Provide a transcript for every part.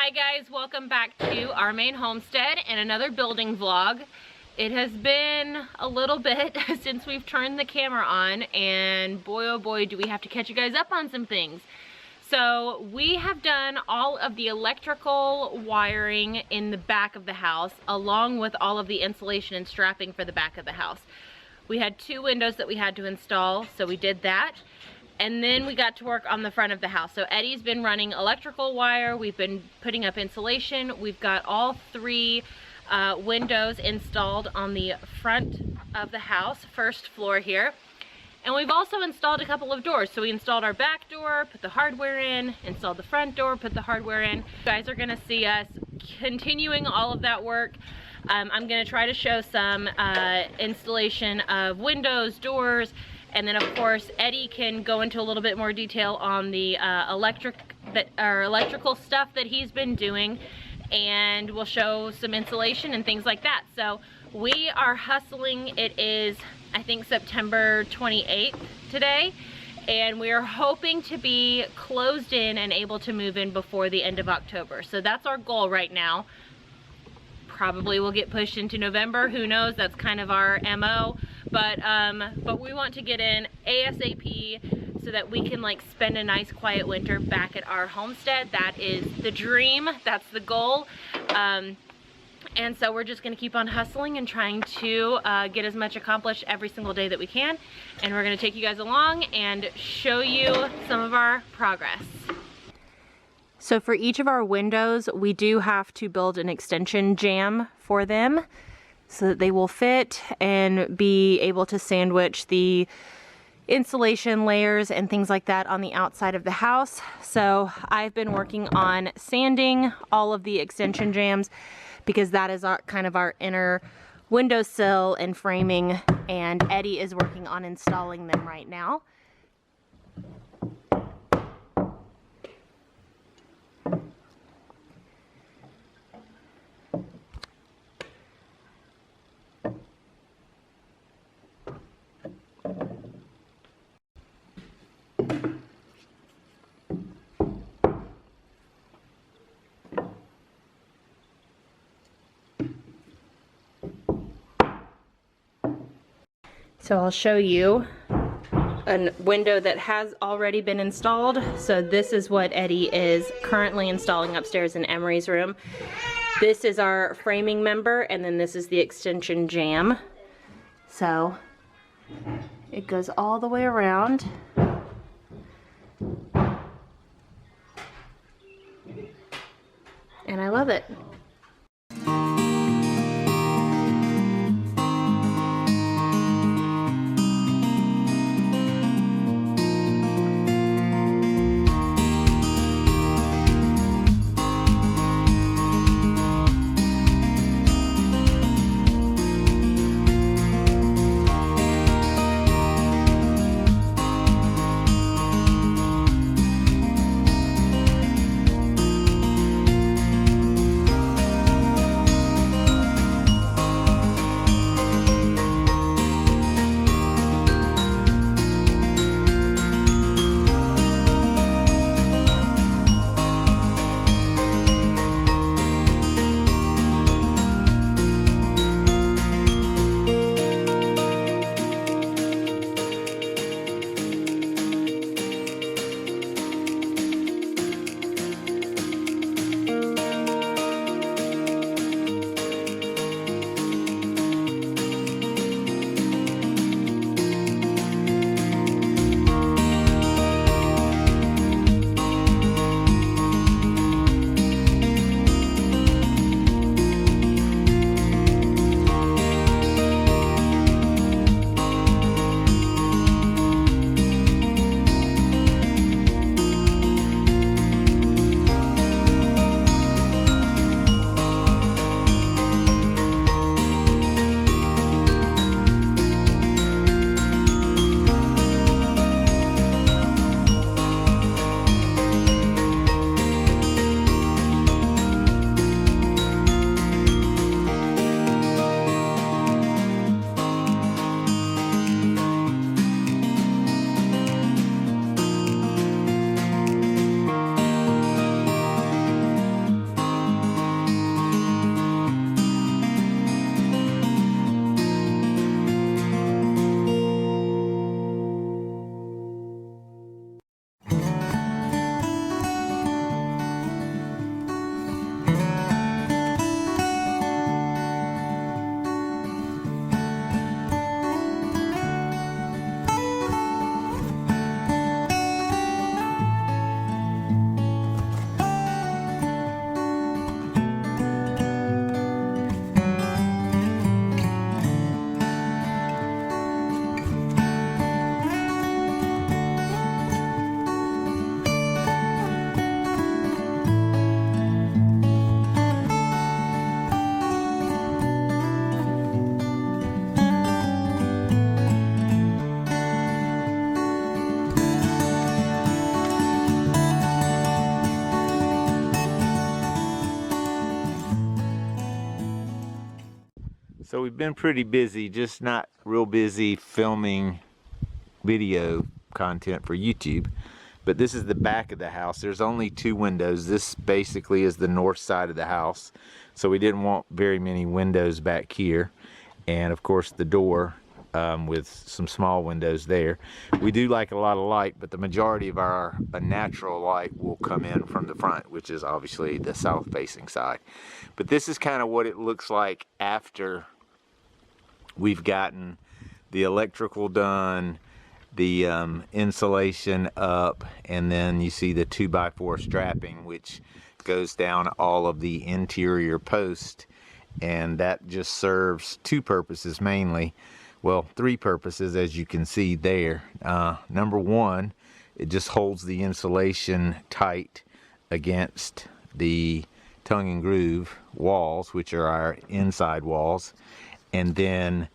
Hi guys, welcome back to our Maine homestead and another building vlog. It has been a little bit since we've turned the camera on, and boy oh boy do we have to catch you guys up on some things. So we have done all of the electrical wiring in the back of the house along with all of the insulation and strapping for the back of the house. We had 2 windows that we had to install, so we did that. And then we got to work on the front of the house. So Eddie's been running electrical wire, we've been putting up insulation, we've got all 3 windows installed on the front of the house, first floor here. And we've also installed a couple of doors. So we installed our back door, put the hardware in, installed the front door, put the hardware in. You guys are gonna see us continuing all of that work. I'm gonna try to show some installation of windows, doors, and then of course Eddie can go into a little bit more detail on the electrical stuff that he's been doing, and we'll show some insulation and things like that. So we are hustling. It is, I think, September 28th today, and we are hoping to be closed in and able to move in before the end of October. So that's our goal right now. Probably will get pushed into November, who knows, that's kind of our MO, but we want to get in ASAP so that we can like spend a nice quiet winter back at our homestead. That is the dream, that's the goal. And so we're just gonna keep on hustling and trying to get as much accomplished every single day that we can. And we're gonna take you guys along and show you some of our progress. So for each of our windows, we do have to build an extension jamb for them so that they will fit and be able to sandwich the insulation layers and things like that on the outside of the house. So I've been working on sanding all of the extension jambs because that is kind of our inner windowsill and framing, and Eddie is working on installing them right now. So I'll show you a window that has already been installed. So this is what Eddie is currently installing upstairs in Emery's room. This is our framing member, and then this is the extension jamb. So it goes all the way around. And I love it. So we've been pretty busy, just not real busy filming video content for YouTube. But this is the back of the house. There's only 2 windows. This basically is the north side of the house. So we didn't want very many windows back here. And of course the door with some small windows there. We do like a lot of light, but the majority of our natural light will come in from the front, which is obviously the south facing side. But this is kind of what it looks like after we've gotten the electrical done, the insulation up, and then you see the 2x4 strapping, which goes down all of the interior post, and that just serves 2 purposes mainly. Well, 3 purposes, as you can see there. Number 1, it just holds the insulation tight against the tongue and groove walls, which are our inside walls. And then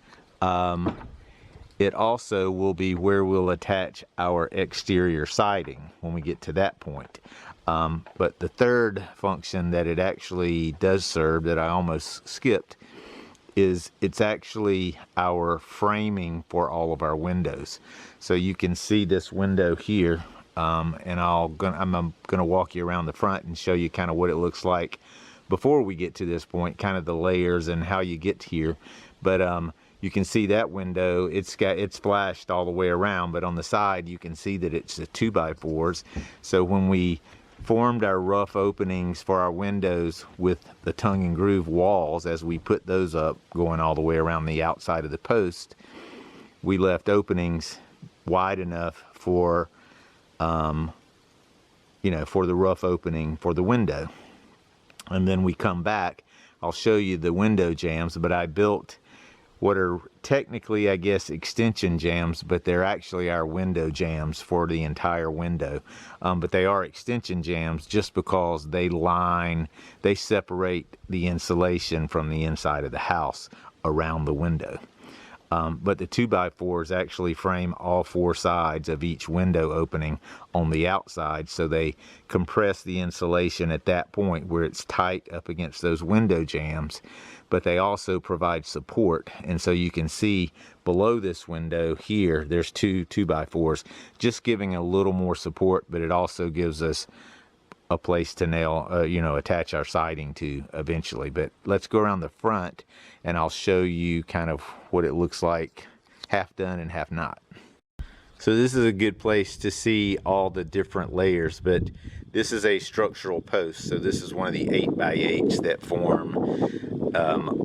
it also will be where we'll attach our exterior siding when we get to that point. But the third function that it actually does serve, that I almost skipped, is it's actually our framing for all of our windows. So you can see this window here, and I'm gonna walk you around the front and show you kind of what it looks like before we get to this point, kind of the layers and how you get here. But you can see that window, it's flashed all the way around, but on the side you can see that it's the 2x4s. So when we formed our rough openings for our windows with the tongue and groove walls, as we put those up going all the way around the outside of the post, we left openings wide enough for you know, for the rough opening for the window. And then we come back, I'll show you the window jambs, but I built what are technically, I guess, extension jambs, but they're actually our window jambs for the entire window. But they are extension jambs just because they separate the insulation from the inside of the house around the window. But the 2x4s actually frame all 4 sides of each window opening on the outside, so they compress the insulation at that point where it's tight up against those window jambs. But they also provide support, and so you can see below this window here there's 2 2x4s, just giving a little more support, but it also gives us a place to nail, you know, attach our siding to eventually. But let's go around the front and I'll show you kind of what it looks like half done and half not. So this is a good place to see all the different layers, but this is a structural post. So this is one of the 8x8s that form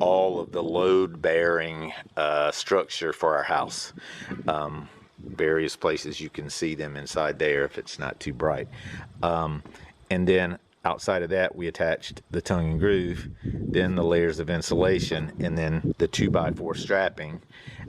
all of the load bearing structure for our house. Various places you can see them inside there if it's not too bright. And then outside of that, we attached the tongue and groove, then the layers of insulation, and then the 2x4 strapping.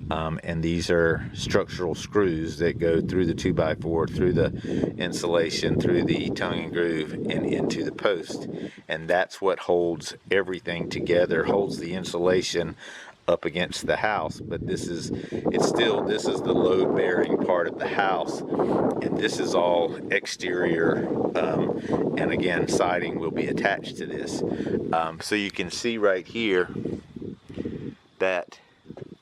And these are structural screws that go through the 2x4, through the insulation, through the tongue and groove, and into the post. And that's what holds everything together, holds the insulation up against the house. But this is the load bearing part of the house, and this is all exterior, and again, siding will be attached to this. So you can see right here that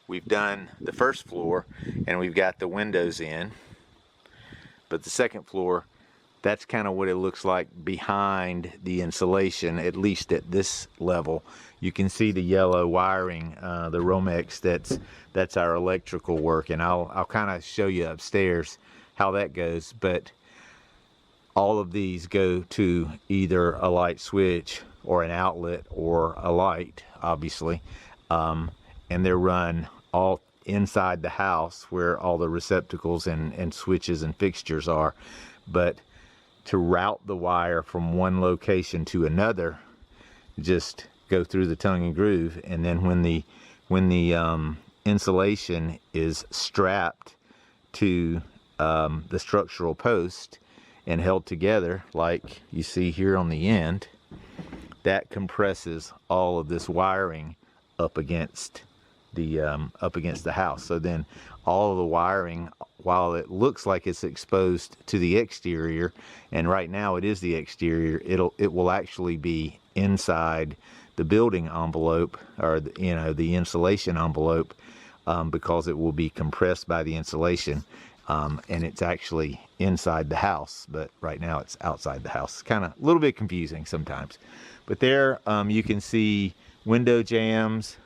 we've done the first floor and we've got the windows in, but the second floor, that's kind of what it looks like behind the insulation, at least at this level. You can see the yellow wiring, the Romex, that's our electrical work, and I'll kind of show you upstairs how that goes. But all of these go to either a light switch or an outlet or a light, obviously, and they're run all inside the house where all the receptacles and switches and fixtures are. But to route the wire from one location to another, just go through the tongue and groove, and then when the insulation is strapped to the structural post and held together like you see here on the end, that compresses all of this wiring up against the house. So then all of the wiring, while it looks like it's exposed to the exterior, and right now it is the exterior, it will actually be inside the building envelope, or the insulation envelope, because it will be compressed by the insulation, and it's actually inside the house, but right now it's outside the house. Kind of a little bit confusing sometimes. But there you can see window jambs.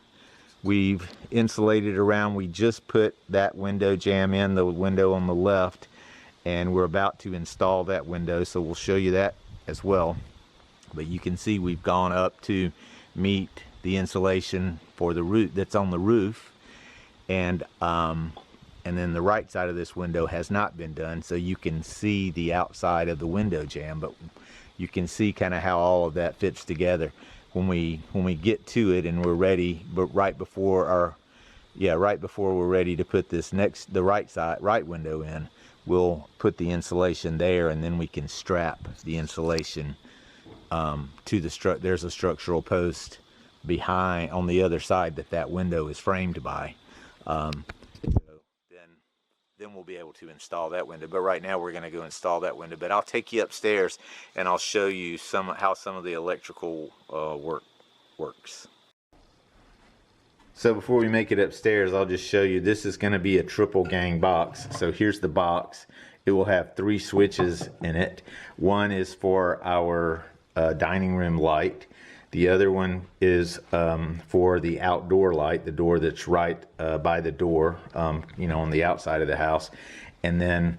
We've insulated around. We just put that window jamb in, the window on the left, and we're about to install that window, so we'll show you that as well. But you can see we've gone up to meet the insulation for the roof that's on the roof, and then the right side of this window has not been done, so you can see the outside of the window jamb, but you can see kind of how all of that fits together when we get to it and we're ready. But right before we're ready to put this the right window in, we'll put the insulation there, and then we can strap the insulation to the there's a structural post behind on the other side that window is framed by. Then we'll be able to install that window. But right now we're going to go install that window. But I'll take you upstairs and I'll show you how some of the electrical works. So before we make it upstairs, I'll just show you, this is going to be a triple gang box. So here's the box. It will have 3 switches in it. One is for our dining room light. The other one is for the outdoor light, the door that's right by the door, on the outside of the house. And then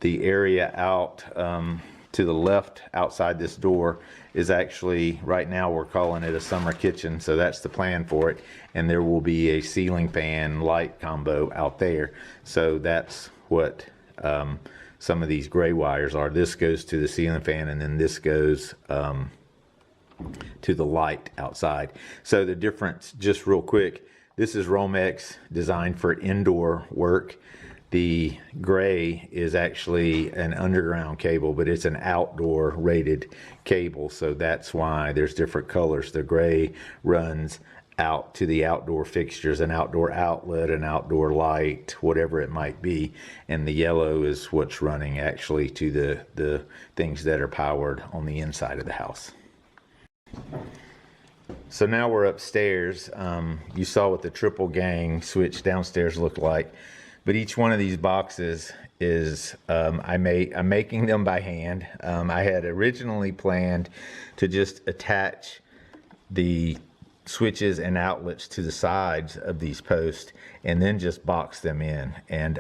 the area out to the left outside this door is actually, right now we're calling it a summer kitchen, so that's the plan for it. And there will be a ceiling fan light combo out there. So that's what some of these gray wires are. This goes to the ceiling fan, and then this goes to the light outside. So the difference, just real quick, this is Romex, designed for indoor work. The gray is actually an underground cable, but it's an outdoor rated cable, so that's why there's different colors. The gray runs out to the outdoor fixtures, an outdoor outlet, an outdoor light, whatever it might be, and the yellow is what's running actually to the things that are powered on the inside of the house. So now we're upstairs. You saw what the triple gang switch downstairs looked like, but each one of these boxes is I'm making them by hand. I had originally planned to just attach the switches and outlets to the sides of these posts and then just box them in, and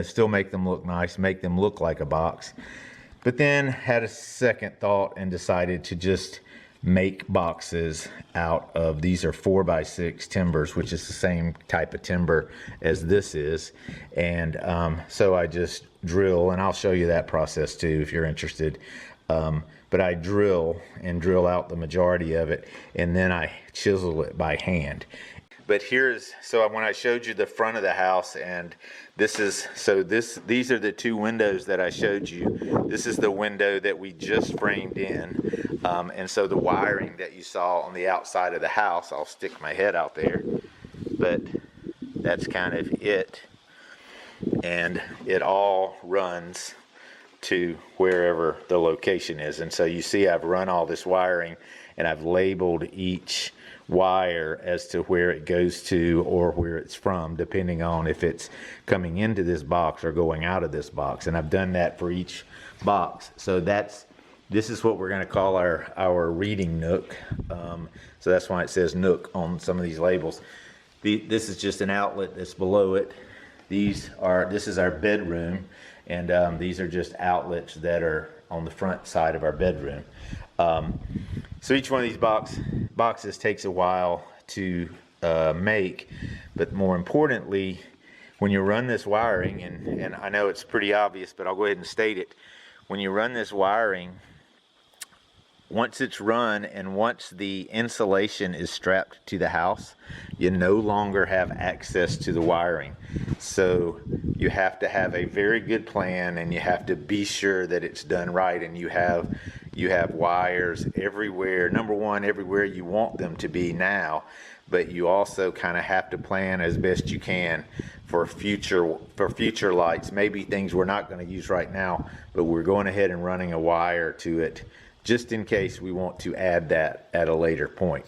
still make them look nice, make them look like a box. But then had a second thought and decided to just make boxes out of, these are 4x6 timbers, which is the same type of timber as this is. And so I just drill, and I'll show you that process too if you're interested. But I drill out the majority of it, and then I chisel it by hand. But so when I showed you the front of the house, and these are the 2 windows that I showed you. This is the window that we just framed in. And so the wiring that you saw on the outside of the house, I'll stick my head out there, but that's kind of it. And it all runs to wherever the location is. And so you see I've run all this wiring, and I've labeled each wire as to where it goes to or where it's from, depending on if it's coming into this box or going out of this box. And I've done that for each box. So this is what we're going to call our reading nook. So that's why it says nook on some of these labels. This is just an outlet that's below it. This is our bedroom, and these are just outlets that are on the front side of our bedroom. So each one of these boxes takes a while to make, but more importantly, when you run this wiring, and I know it's pretty obvious, but I'll go ahead and state it. When you run this wiring, once it's run and once the insulation is strapped to the house, you no longer have access to the wiring. So you have to have a very good plan, and you have to be sure that it's done right, and you have you have wires everywhere. Number one, everywhere you want them to be now, but you also kind of have to plan as best you can for future lights. Maybe things we're not going to use right now, but we're going ahead and running a wire to it just in case we want to add that at a later point.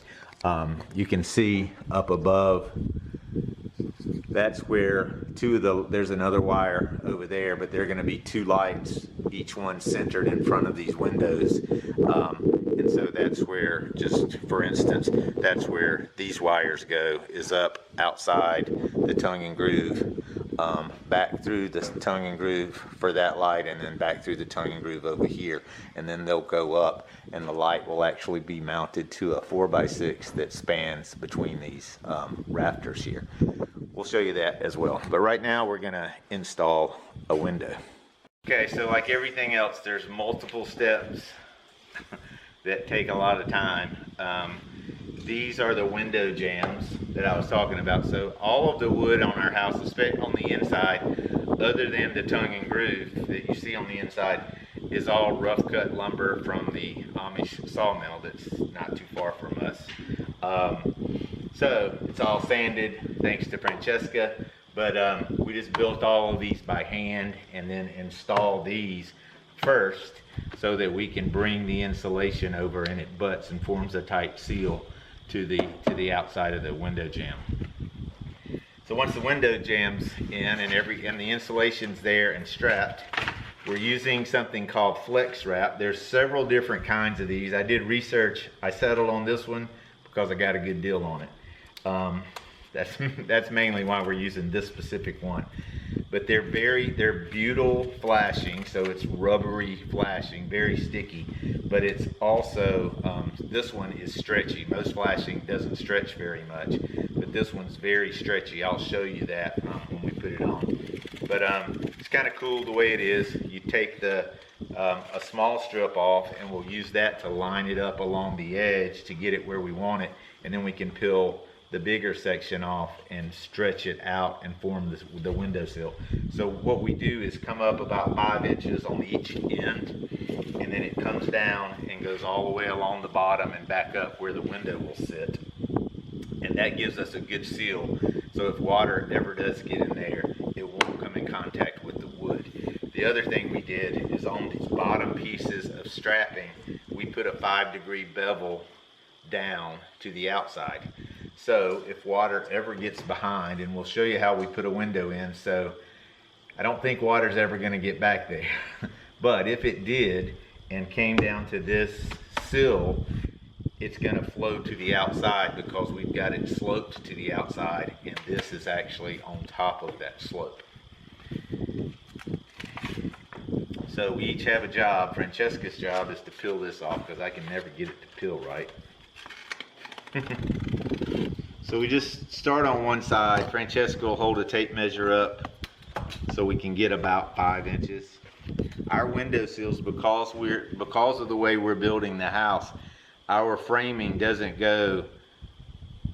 You can see up above, that's where there's another wire over there, but there are going to be 2 lights, each one centered in front of these windows. And so that's where, just for instance, that's where these wires go, is up outside the tongue and groove, back through the tongue and groove for that light, and then back through the tongue and groove over here. And then they'll go up, and the light will actually be mounted to a 4x6 that spans between these rafters here. We'll show you that as well. But right now we're gonna install a window. Okay, so like everything else, there's multiple steps that take a lot of time. These are the window jambs that I was talking about. So all of the wood on our house, especially on the inside, other than the tongue and groove that you see on the inside, is all rough cut lumber from the Amish sawmill that's not too far from us. So it's all sanded thanks to Francesca, but we just built all of these by hand and then installed these first so that we can bring the insulation over, and it butts and forms a tight seal to the outside of the window jamb. So once the window jamb's in and the insulation's there and strapped, we're using something called flex wrap. There's several different kinds of these. I did research. I settled on this one because I got a good deal on it. That's mainly why we're using this specific one. But they're butyl flashing, so it's rubbery flashing, very sticky. But it's also, this one is stretchy. Most flashing doesn't stretch very much, but this one's very stretchy. I'll show you that when we put it on. But it's kind of cool the way it is. You take a small strip off, and we'll use that to line it up along the edge to get it where we want it, and then we can peel the bigger section off and stretch it out and form the windowsill. So what we do is come up about 5 inches on each end, and then it comes down and goes all the way along the bottom and back up where the window will sit. And that gives us a good seal, so if water ever does get in there, it won't come in contact with the wood. The other thing we did is on these bottom pieces of strapping, we put a 5-degree bevel down to the outside. So if water ever gets behind, and we'll show you how we put a window in, so I don't think water's ever going to get back there. But if it did and came down to this sill, it's going to flow to the outside because we've got it sloped to the outside, and this is actually on top of that slope. So we each have a job. Francesca's job is to peel this off because I can never get it to peel right. So we just start on one side. Francesca will hold a tape measure up so we can get about 5 inches. Our window sills, because of the way we're building the house, our framing doesn't go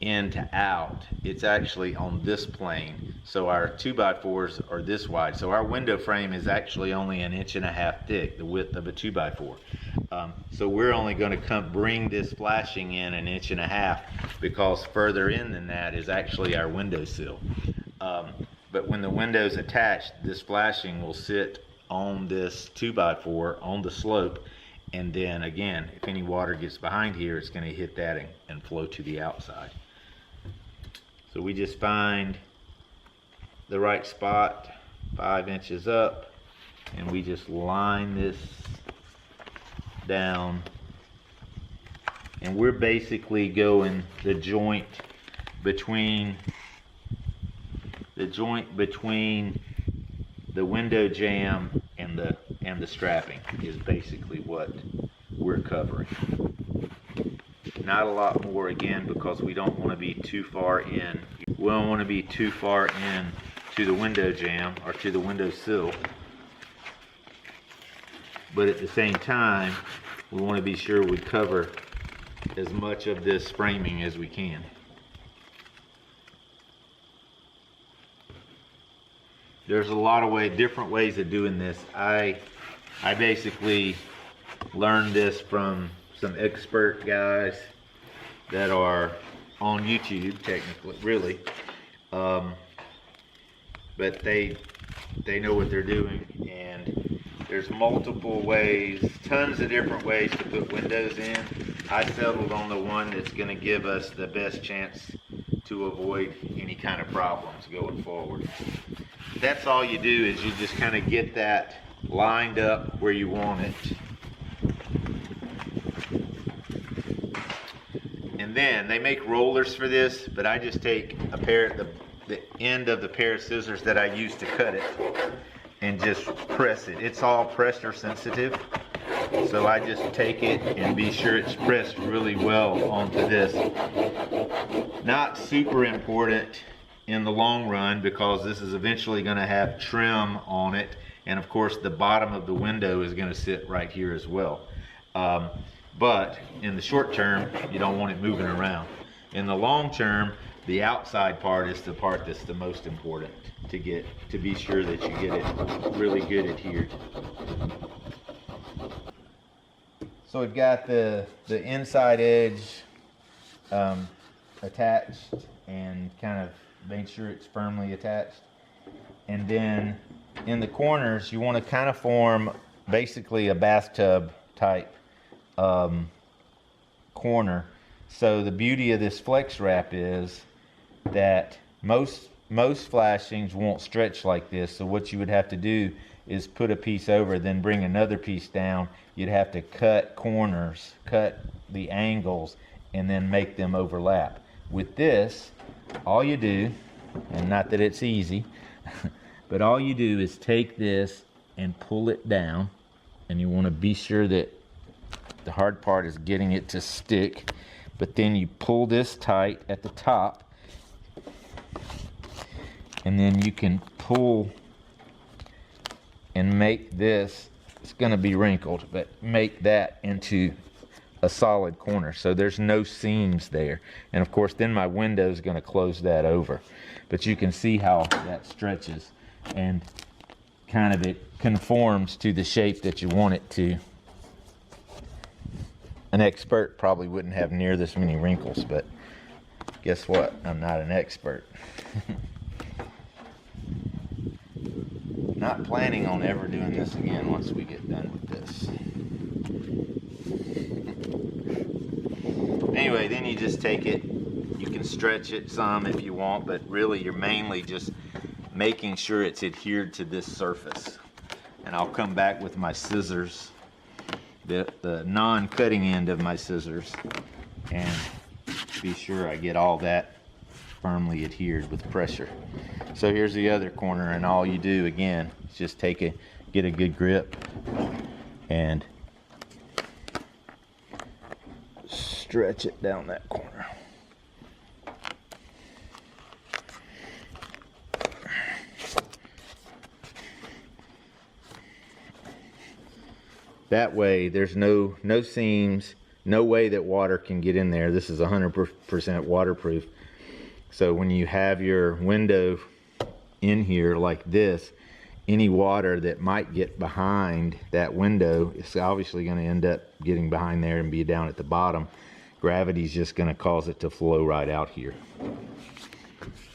in to out. It's actually on this plane. So our 2x4s are this wide. So our window frame is actually only 1.5 inches thick, the width of a 2x4. So we're only going to bring this flashing in 1.5 inches because further in than that is actually our windowsill. But when the window's attached, this flashing will sit on this 2x4 on the slope, and then again, if any water gets behind here, it's going to hit that and flow to the outside. So we just find the right spot, 5 inches up, and we just line this down, and we're basically going the joint between the window jamb and the strapping is basically what we're covering. Not a lot more, again, because we don't want to be too far in. We don't want to be too far in to the window jamb or to the window sill. But at the same time, we want to be sure we cover as much of this framing as we can. There's a lot of different ways of doing this. I basically learned this from some expert guys that are on YouTube, technically, really. But they know what they're doing, and there's multiple ways, tons of different ways to put windows in. I settled on the one that's going to give us the best chance to avoid any kind of problems going forward. That's all you do, is you just kind of get that lined up where you want it. And then they make rollers for this, but I just take a pair, the end of the pair of scissors that I use to cut it, and just press it. It's all pressure sensitive, so I just take it and be sure it's pressed really well onto this. Not super important in the long run, because this is eventually going to have trim on it, and of course the bottom of the window is going to sit right here as well. But in the short term, you don't want it moving around. In the long term, the outside part is the part that's the most important to be sure that you get it really good adhered. So we've got the inside edge attached and kind of made sure it's firmly attached. And then in the corners, you want to kind of form basically a bathtub type corner. So the beauty of this flex wrap is that most flashings won't stretch like this. So what you would have to do is put a piece over, then bring another piece down. You'd have to cut corners, cut the angles, and then make them overlap. With this, all you do, and not that it's easy, but all you do is take this and pull it down, and you want to be sure that the hard part is getting it to stick. But then you pull this tight at the top, and then you can pull and make this, it's going to be wrinkled, but make that into a solid corner, so there's no seams there. And of course then my window is going to close that over, but you can see how that stretches and kind of it conforms to the shape that you want it to. An expert probably wouldn't have near this many wrinkles, but guess what? I'm not an expert. Not planning on ever doing this again once we get done with this. Anyway, then you just take it, you can stretch it some if you want, but really you're mainly just making sure it's adhered to this surface. And I'll come back with my scissors, the non-cutting end of my scissors, and be sure I get all that firmly adhered with pressure. So here's the other corner, and all you do again is just get a good grip and stretch it down that corner. That way there's no seams, no way that water can get in there. This is 100% waterproof. So when you have your window in here like this, any water that might get behind that window is obviously going to end up getting behind there and be down at the bottom. Gravity's just going to cause it to flow right out here.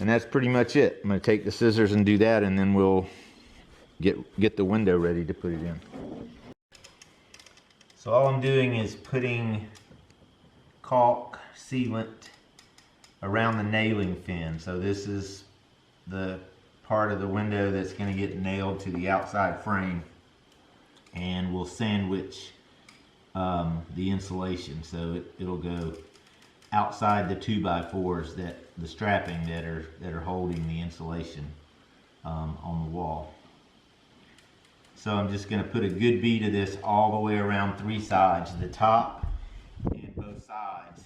And that's pretty much it. I'm going to take the scissors and do that, and then we'll get the window ready to put it in. So all I'm doing is putting caulk sealant around the nailing fin. So this is the part of the window that's going to get nailed to the outside frame, and we'll sandwich the insulation, so it'll go outside the 2x4s, that the strapping that are holding the insulation on the wall. So I'm just going to put a good bead of this all the way around 3 sides, the top and both sides,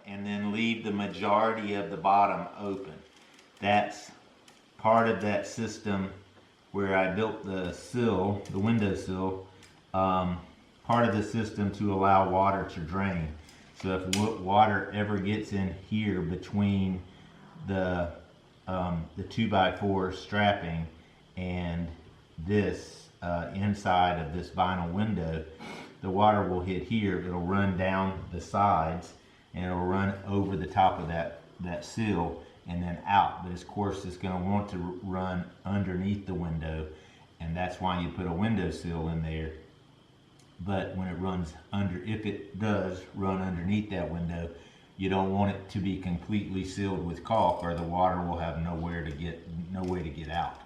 and then leave the majority of the bottom open. That's part of that system where I built the sill, the window sill, part of the system to allow water to drain. So if water ever gets in here between the 2x4 strapping and this inside of this vinyl window, the water will hit here, it'll run down the sides and it'll run over the top of that sill and then out. But of course it's going to want to run underneath the window, and that's why you put a windowsill in there. But when it runs under, if it does run underneath that window, you don't want it to be completely sealed with caulk, or the water will have no way to get out.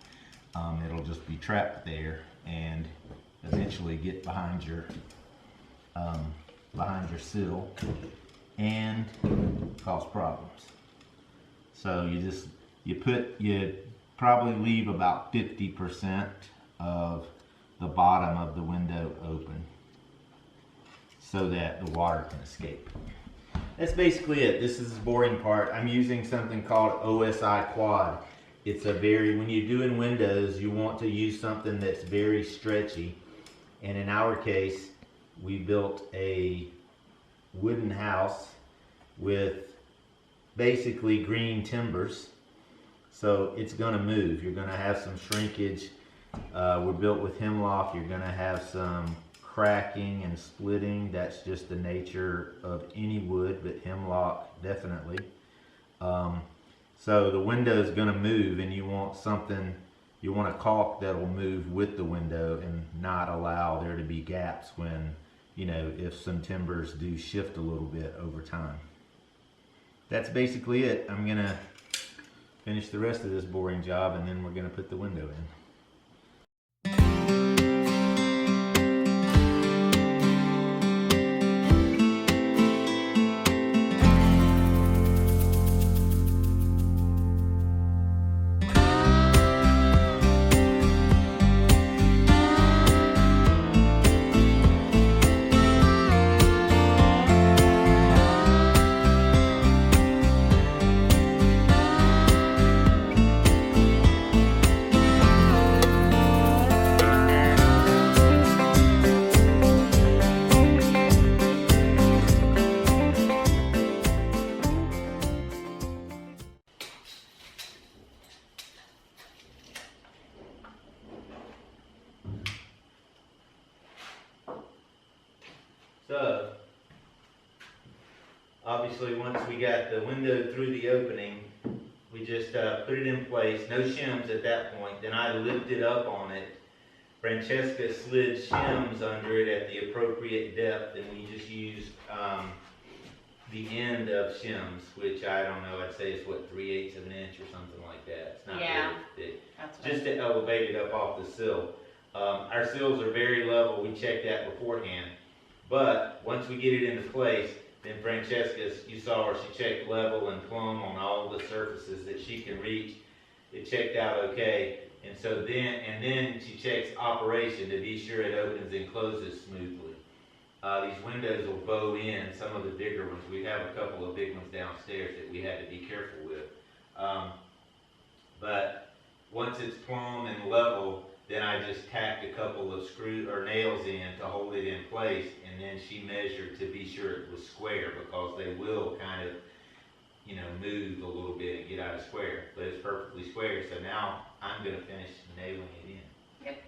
It'll just be trapped there and eventually get behind your sill and cause problems. So you probably leave about 50% of the bottom of the window open so that the water can escape. That's basically it. This is the boring part. I'm using something called OSI Quad. It's when you're doing windows, you want to use something that's very stretchy. And in our case, we built a wooden house with basically green timbers. So it's gonna move. You're gonna have some shrinkage. We're built with hemlock. You're gonna have some cracking and splitting. That's just the nature of any wood, but hemlock definitely. So the window is going to move, and you want a caulk that will move with the window and not allow there to be gaps when, if some timbers do shift a little bit over time. That's basically it. I'm going to finish the rest of this boring job, and then we're going to put the window in. So, obviously once we got the window through the opening, we just put it in place, no shims at that point. Then I lifted up on it. Francesca slid shims under it at the appropriate depth, and we just used the end of shims, which I don't know, I'd say it's what, 3/8 of an inch or something like that. It's not very thick. Just to elevate it up off the sill. Our sills are very level, we checked that beforehand. But once we get it into place, then Francesca, you saw her, she checked level and plumb on all the surfaces that she can reach. It checked out okay. And so then she checks operation to be sure it opens and closes smoothly. These windows will bow in, some of the bigger ones. We have a couple of big ones downstairs that we had to be careful with. But once it's plumb and level, then I just tacked a couple of screws or nails in to hold it in place, and then she measured to be sure it was square, because they will kind of, move a little bit and get out of square. But it's perfectly square, so now I'm going to finish nailing it in. Yep.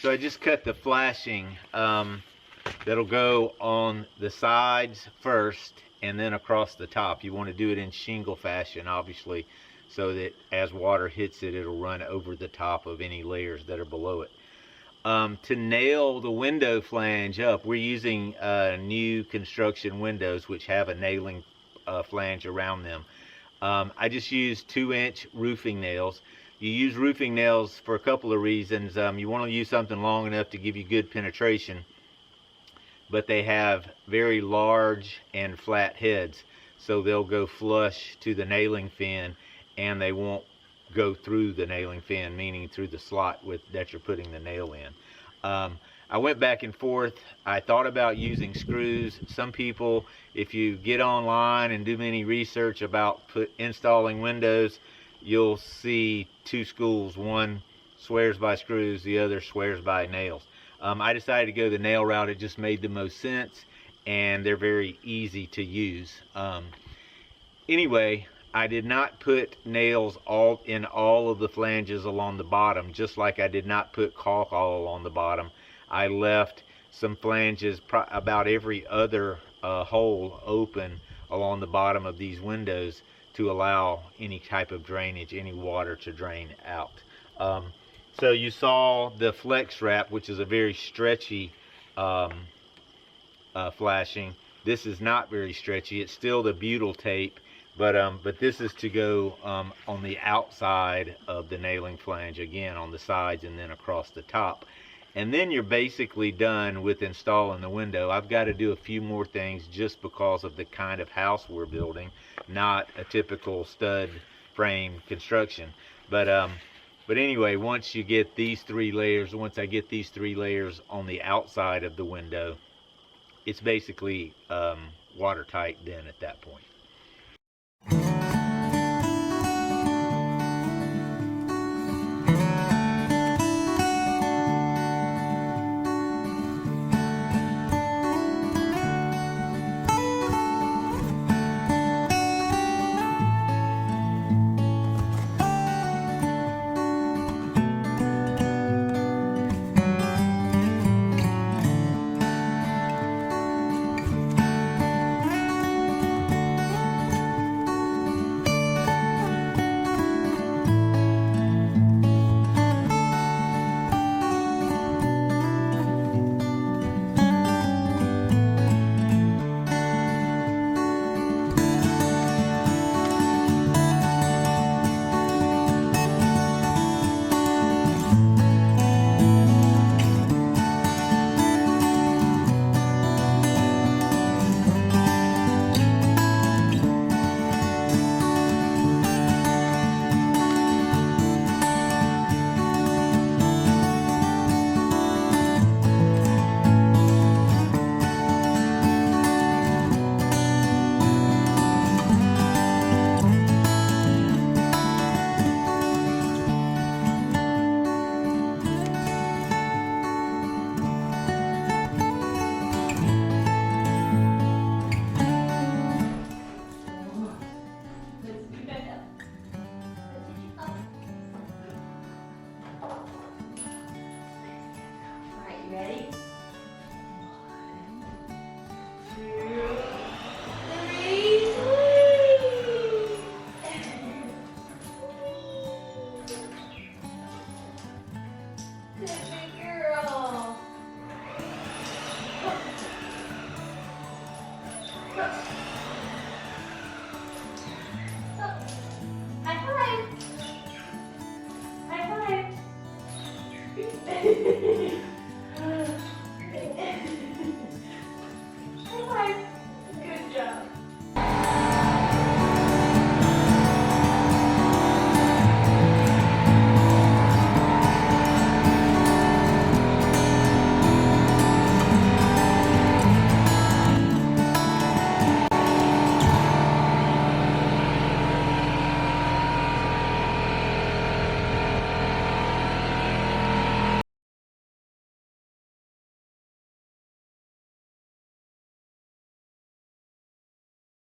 So I just cut the flashing that'll go on the sides first, and then across the top. You want to do it in shingle fashion, obviously, so that as water hits it, it'll run over the top of any layers that are below it. To nail the window flange up, we're using new construction windows which have a nailing flange around them. I just use 2-inch roofing nails. You use roofing nails for a couple of reasons. You want to use something long enough to give you good penetration, but they have very large and flat heads, so they'll go flush to the nailing fin, and they won't go through the nailing fin, meaning through the slot that you're putting the nail in. I went back and forth. I thought about using screws. Some people, if you get online and do any research about installing windows, you'll see two schools. One swears by screws, the other swears by nails. I decided to go the nail route. It just made the most sense, and they're very easy to use. Anyway, I did not put nails in all of the flanges along the bottom, just like I did not put caulk all along the bottom. I left some flanges about every other hole open along the bottom of these windows to allow any type of drainage, any water to drain out. So you saw the flex wrap, which is a very stretchy flashing. This is not very stretchy. It's still the butyl tape, but this is to go on the outside of the nailing flange, again on the sides and then across the top. And then you're basically done with installing the window. I've got to do a few more things just because of the kind of house we're building, not a typical stud frame construction. But anyway, once you get these 3 layers, once I get these 3 layers on the outside of the window, it's basically watertight then at that point.